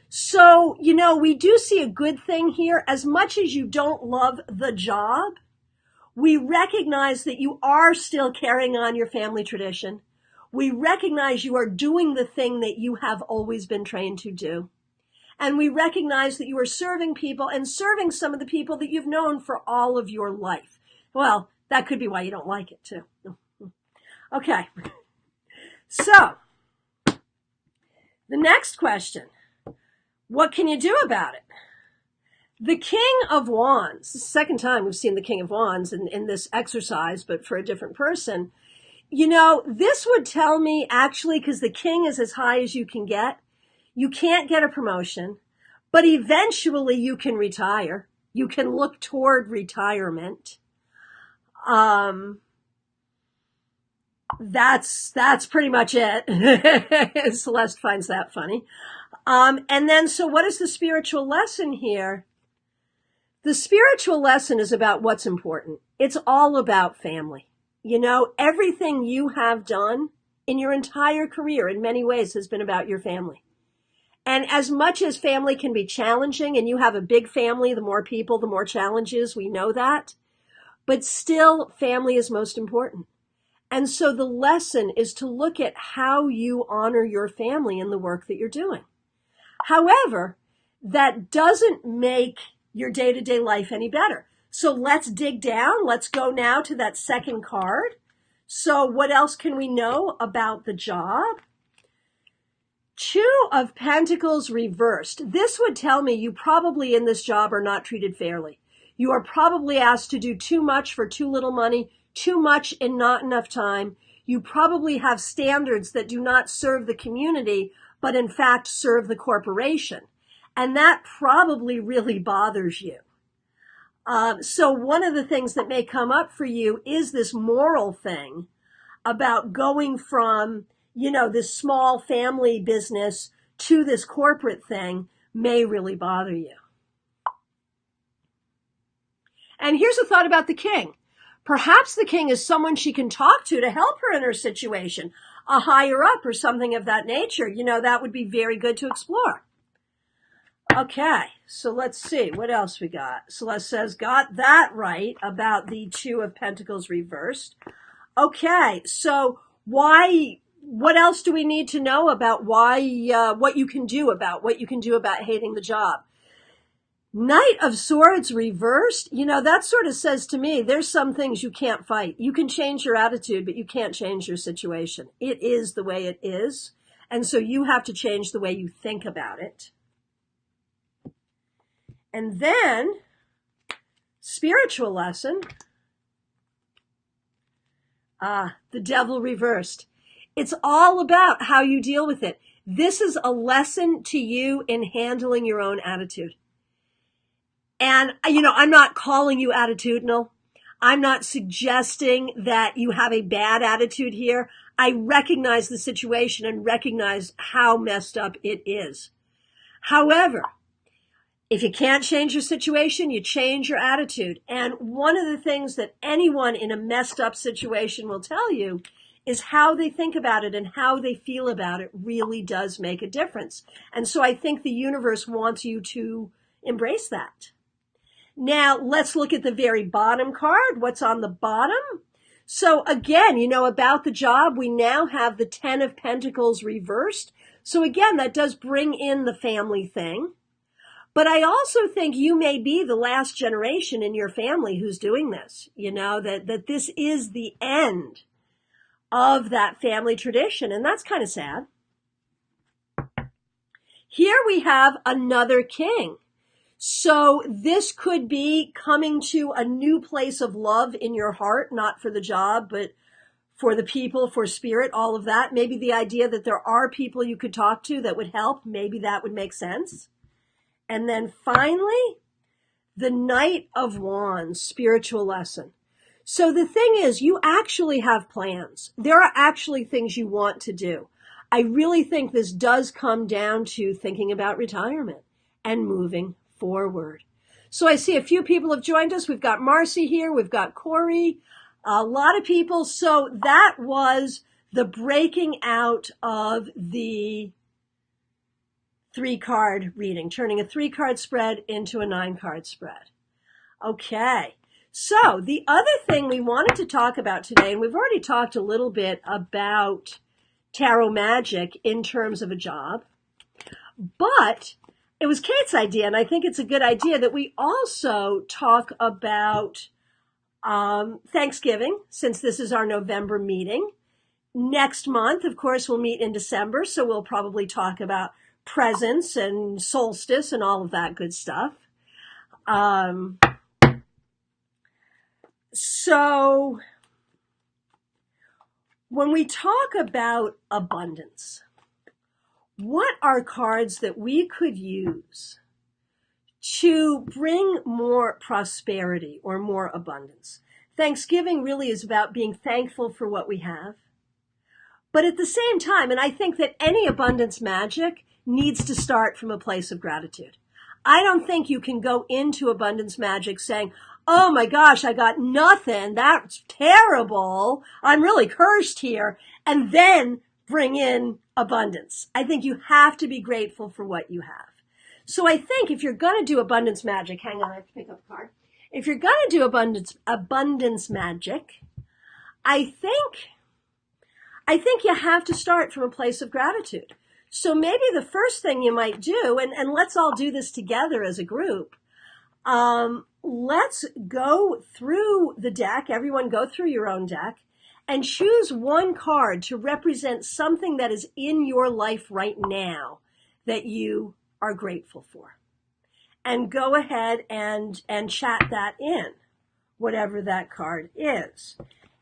S1: So, we do see a good thing here. As much as you don't love the job, we recognize that you are still carrying on your family tradition. We recognize you are doing the thing that you have always been trained to do. And we recognize that you are serving people and serving some of the people that you've known for all of your life. Well, that could be why you don't like it too. Okay. So, the next question. What can you do about it? The King of Wands, this is the second time we've seen the King of Wands in this exercise, but for a different person. This would tell me actually, because the King is as high as you can't get a promotion, but eventually you can retire. You can look toward retirement. That's pretty much it. Celeste finds that funny. And then, so what is the spiritual lesson here? The spiritual lesson is about what's important. It's all about family. Everything you have done in your entire career in many ways has been about your family. And as much as family can be challenging, and you have a big family, the more people, the more challenges, we know that. But still, family is most important. And so the lesson is to look at how you honor your family in the work that you're doing. However, that doesn't make your day-to-day life any better. So let's dig down. Let's go now to that second card. So what else can we know about the job? 2 of Pentacles reversed. This would tell me you probably in this job are not treated fairly. You are probably asked to do too much for too little money, too much in not enough time. You probably have standards that do not serve the community, but in fact serve the corporation. And that probably really bothers you. So one of the things that may come up for you is this moral thing about going from, this small family business to this corporate thing may really bother you. And here's a thought about the King. Perhaps the King is someone she can talk to help her in her situation, a higher up or something of that nature. That would be very good to explore. Okay, so let's see what else we got. Celeste says, got that right about the 2 of Pentacles reversed. Okay, so what else do we need to know about what you can do about hating the job? Knight of Swords reversed, that sort of says to me, there's some things you can't fight. You can change your attitude, but you can't change your situation. It is the way it is. And so you have to change the way you think about it. And then, spiritual lesson. The Devil reversed. It's all about how you deal with it. This is a lesson to you in handling your own attitude. And, I'm not calling you attitudinal. I'm not suggesting that you have a bad attitude here. I recognize the situation and recognize how messed up it is. However, if you can't change your situation, you change your attitude. And one of the things that anyone in a messed up situation will tell you is how they think about it and how they feel about it really does make a difference. And so I think the universe wants you to embrace that. Now, let's look at the very bottom card. What's on the bottom? So again, about the job, we now have the 10 of Pentacles reversed. So again, that does bring in the family thing. But I also think you may be the last generation in your family who's doing this, that this is the end of that family tradition. And that's kind of sad. Here we have another king. So this could be coming to a new place of love in your heart, not for the job, but for the people, for spirit, all of that. Maybe the idea that there are people you could talk to that would help. Maybe that would make sense. And then finally, the Knight of Wands, spiritual lesson. So the thing is, you actually have plans. There are actually things you want to do. I really think this does come down to thinking about retirement and moving forward. So I see a few people have joined us. We've got Marcy here. We've got Corey, a lot of people. So that was the breaking out of the 3-card reading, turning a 3-card spread into a 9-card spread. Okay. So the other thing we wanted to talk about today, and we've already talked a little bit about tarot magic in terms of a job, but it was Kate's idea, and I think it's a good idea that we also talk about Thanksgiving, since this is our November meeting. Next month, of course, we'll meet in December, so we'll probably talk about presents and solstice and all of that good stuff. So when we talk about abundance, what are cards that we could use to bring more prosperity or more abundance? Thanksgiving really is about being thankful for what we have. But at the same time, and I think that any abundance magic needs to start from a place of gratitude. I don't think you can go into abundance magic saying, oh my gosh, I got nothing. That's terrible. I'm really cursed here. And then bring in abundance. I think you have to be grateful for what you have. So I think if you're going to do abundance magic, hang on, I have to pick up a card. If you're going to do abundance magic, I think you have to start from a place of gratitude. So maybe the first thing you might do, and let's all do this together as a group, let's go through the deck, everyone go through your own deck, and choose one card to represent something that is in your life right now that you are grateful for. And go ahead and chat that in, whatever that card is.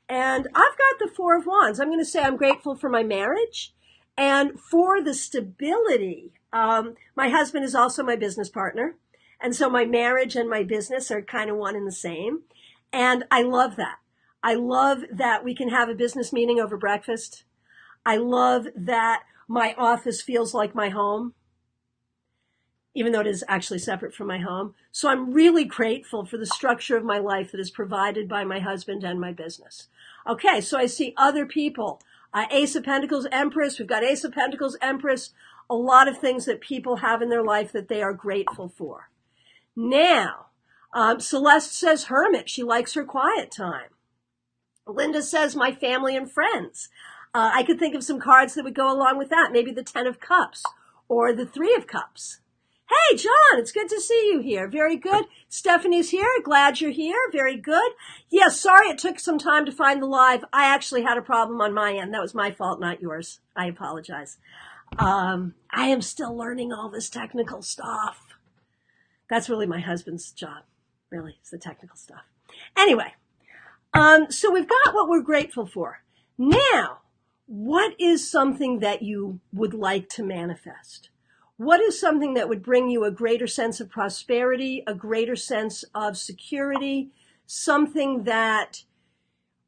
S1: And I've got the 4 of Wands. I'm going to say I'm grateful for my marriage and for the stability. My husband is also my business partner. And so my marriage and my business are kind of one and the same. And I love that. I love that we can have a business meeting over breakfast. I love that my office feels like my home, even though it is actually separate from my home. So I'm really grateful for the structure of my life that is provided by my husband and my business. Okay, so I see other people. Ace of Pentacles, Empress. We've got Ace of Pentacles, Empress. A lot of things that people have in their life that they are grateful for. Now, Celeste says Hermit. She likes her quiet time. Linda says my family and friends. I could think of some cards that would go along with that. Maybe the 10 of Cups or the 3 of Cups. Hey, John, it's good to see you here. Very good. Stephanie's here. Glad you're here. Very good. Yes, sorry it took some time to find the live. I actually had a problem on my end. That was my fault, not yours. I apologize. I am still learning all this technical stuff. That's really my husband's job. Really, it's the technical stuff. Anyway, so we've got what we're grateful for. Now, what is something that you would like to manifest? What is something that would bring you a greater sense of prosperity, a greater sense of security, something that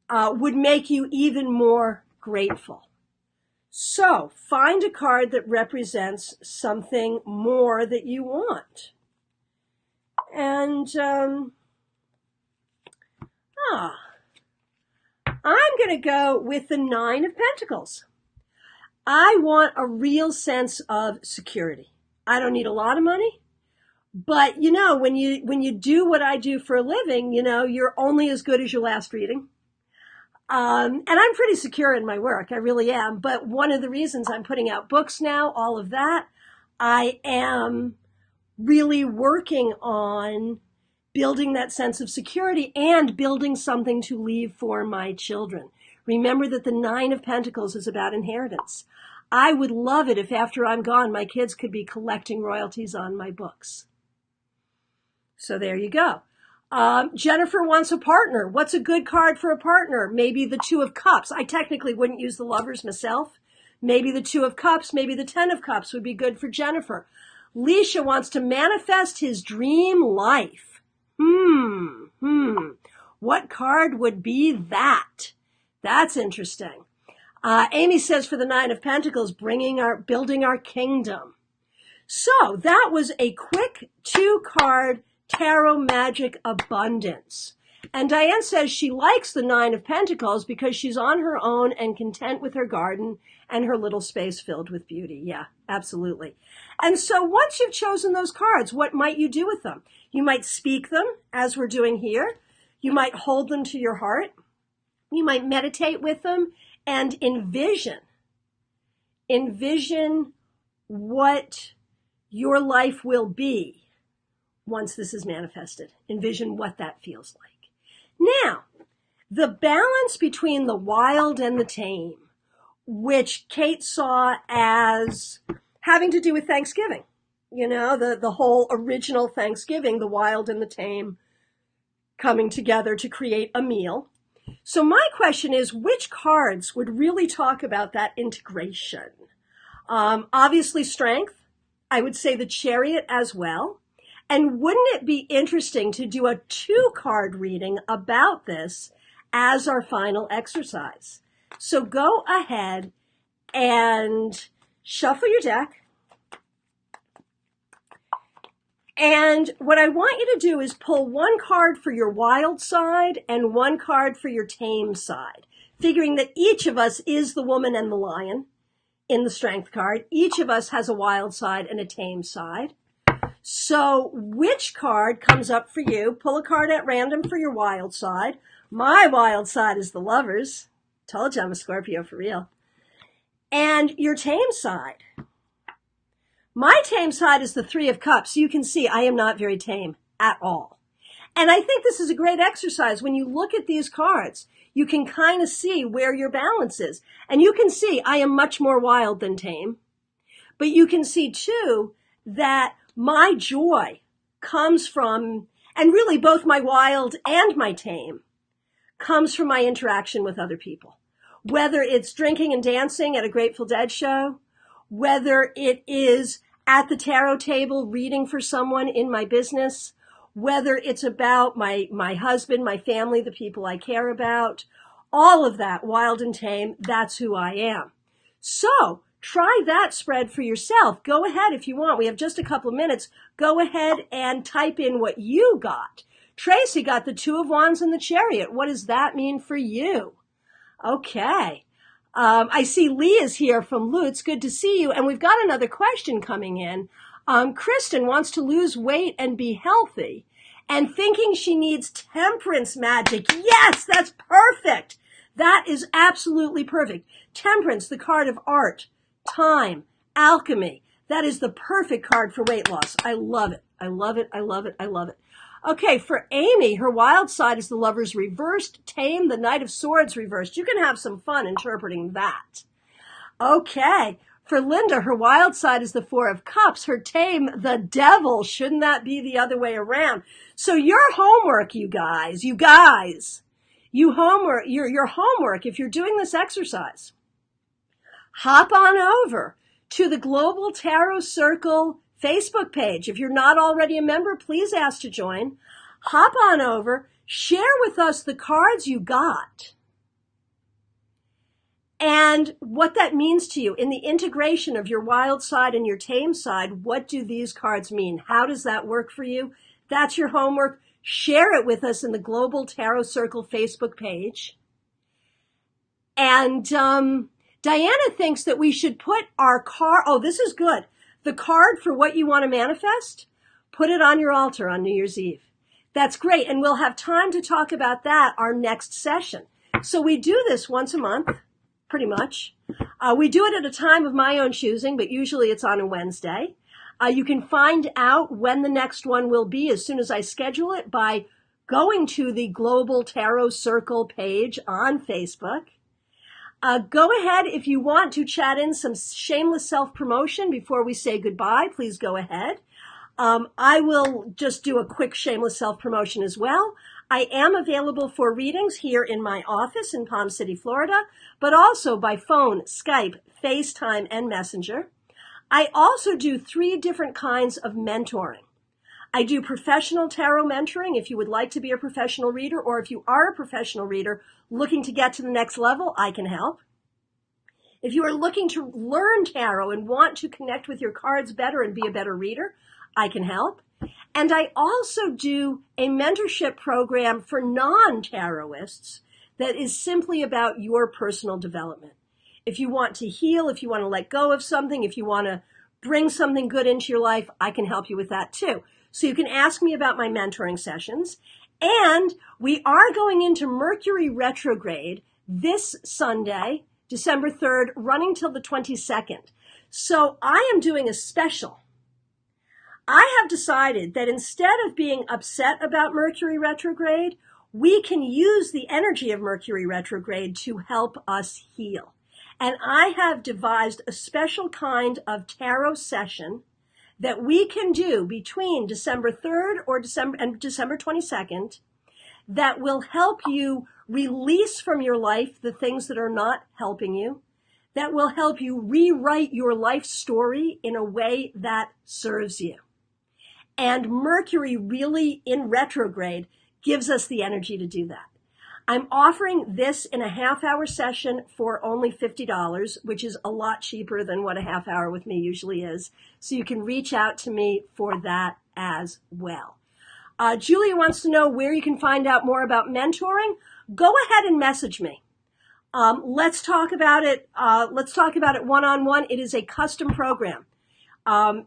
S1: would make you even more grateful? So find a card that represents something more that you want. And I'm going to go with the 9 of Pentacles. I want a real sense of security. I don't need a lot of money, but when you do what I do for a living, you're only as good as your last reading. And I'm pretty secure in my work. I really am. But one of the reasons I'm putting out books now, all of that, I am really working on building that sense of security and building something to leave for my children. Remember that the Nine of Pentacles is about inheritance. I would love it if after I'm gone, my kids could be collecting royalties on my books. So there you go. Jennifer wants a partner. What's a good card for a partner? Maybe the Two of Cups. I technically wouldn't use the Lovers myself. Maybe the Two of Cups, maybe the Ten of Cups would be good for Jennifer. Leisha wants to manifest his dream life. What card would be that? That's interesting. Amy says for the Nine of Pentacles, building our kingdom. So that was a quick 2-card tarot magic abundance. And Diane says she likes the Nine of Pentacles because she's on her own and content with her garden and her little space filled with beauty. Yeah, absolutely. And so once you've chosen those cards, what might you do with them? You might speak them, as we're doing here. You might hold them to your heart. You might meditate with them and envision what your life will be once this is manifested. Envision what that feels like. Now, the balance between the wild and the tame, which Kate saw as having to do with Thanksgiving. You know, the whole original Thanksgiving, the wild and the tame coming together to create a meal. So my question is, which cards would really talk about that integration? Obviously Strength. I would say the Chariot as well. And wouldn't it be interesting to do a 2-card reading about this as our final exercise? So go ahead and shuffle your deck. And what I want you to do is pull 1 card for your wild side and 1 card for your tame side, figuring that each of us is the woman and the lion in the Strength card. Each of us has a wild side and a tame side. So which card comes up for you? Pull a card at random for your wild side. My wild side is the Lovers. Told you I'm a Scorpio for real. And your tame side. My tame side is the Three of Cups. So you can see I am not very tame at all. And I think this is a great exercise. When you look at these cards, you can kind of see where your balance is. And you can see I am much more wild than tame. But you can see too that my joy comes from, and really both my wild and my tame, comes from my interaction with other people. Whether it's drinking and dancing at a Grateful Dead show, whether it is at the tarot table reading for someone in my business, whether it's about my husband, my family, the people I care about, all of that, wild and tame, that's who I am. So try that spread for yourself. Go ahead if you want. We have just a couple of minutes. Go ahead and type in what you got. Tracy got the Two of Wands and the Chariot. What does that mean for you? Okay. I see Lee is here from Lutz. Good to see you. And we've got another question coming in. Kristen wants to lose weight and be healthy and thinking she needs temperance magic. Yes, that's perfect. That is absolutely perfect. Temperance, the card of art, time, alchemy. That is the perfect card for weight loss. I love it. I love it. I love it. I love it. Okay, for Amy, her wild side is the Lovers reversed, tame, the Knight of Swords reversed. You can have some fun interpreting that. Okay, for Linda, her wild side is the Four of Cups, her tame, the Devil. Shouldn't that be the other way around? So your homework, your homework, if you're doing this exercise, hop on over to the Global Tarot Circle Facebook page. If you're not already a member, please ask to join. Hop on over, share with us the cards you got and what that means to you in the integration of your wild side and your tame side. What do these cards mean? How does that work for you? That's your homework. Share it with us in the Global Tarot Circle Facebook page. And Diana thinks that we should put our card, oh, this is good. The card for what you want to manifest, put it on your altar on New Year's Eve. That's great. And we'll have time to talk about that our next session. So we do this once a month, pretty much. We do it at a time of my own choosing, but usually it's on a Wednesday. You can find out when the next one will be as soon as I schedule it by going to the Global Tarot Circle page on Facebook. Go ahead if you want to chat in some shameless self-promotion before we say goodbye. Please go ahead. I will just do a quick shameless self-promotion as well. I am available for readings here in my office in Palm City, Florida, but also by phone, Skype, FaceTime, and Messenger. I also do 3 different kinds of mentoring. I do professional tarot mentoring if you would like to be a professional reader, or if you are a professional reader looking to get to the next level, I can help. If you are looking to learn tarot and want to connect with your cards better and be a better reader, I can help. And I also do a mentorship program for non-tarotists that is simply about your personal development. If you want to heal, if you want to let go of something, if you want to bring something good into your life, I can help you with that too. So you can ask me about my mentoring sessions. And we are going into Mercury retrograde this Sunday, December 3rd, running till the 22nd. So I am doing a special. I have decided that instead of being upset about Mercury retrograde, we can use the energy of Mercury retrograde to help us heal. And I have devised a special kind of tarot session that we can do between December 3rd and December 22nd that will help you release from your life the things that are not helping you, that will help you rewrite your life story in a way that serves you. And Mercury really in retrograde gives us the energy to do that. I'm offering this in a half-hour session for only $50, which is a lot cheaper than what a half hour with me usually is. So you can reach out to me for that as well. Julia wants to know where you can find out more about mentoring. Go ahead and message me. Let's talk about it. Let's talk about it one-on-one. It is a custom program.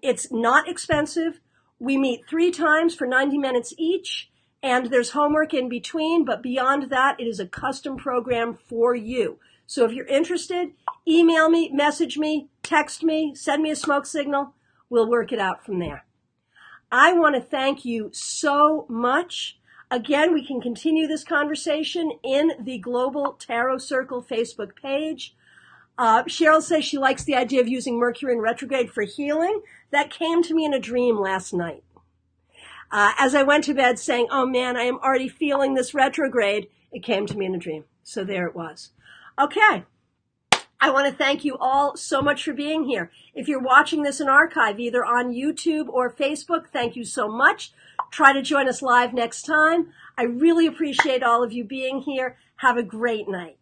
S1: It's not expensive. We meet 3 times for 90 minutes each. And there's homework in between, but beyond that, it is a custom program for you. So if you're interested, email me, message me, text me, send me a smoke signal. We'll work it out from there. I want to thank you so much. Again, we can continue this conversation in the Global Tarot Circle Facebook page. Cheryl says she likes the idea of using Mercury in retrograde for healing. That came to me in a dream last night. As I went to bed saying, oh man, I am already feeling this retrograde, it came to me in a dream. So there it was. Okay. I want to thank you all so much for being here. If you're watching this in archive, either on YouTube or Facebook, thank you so much. Try to join us live next time. I really appreciate all of you being here. Have a great night.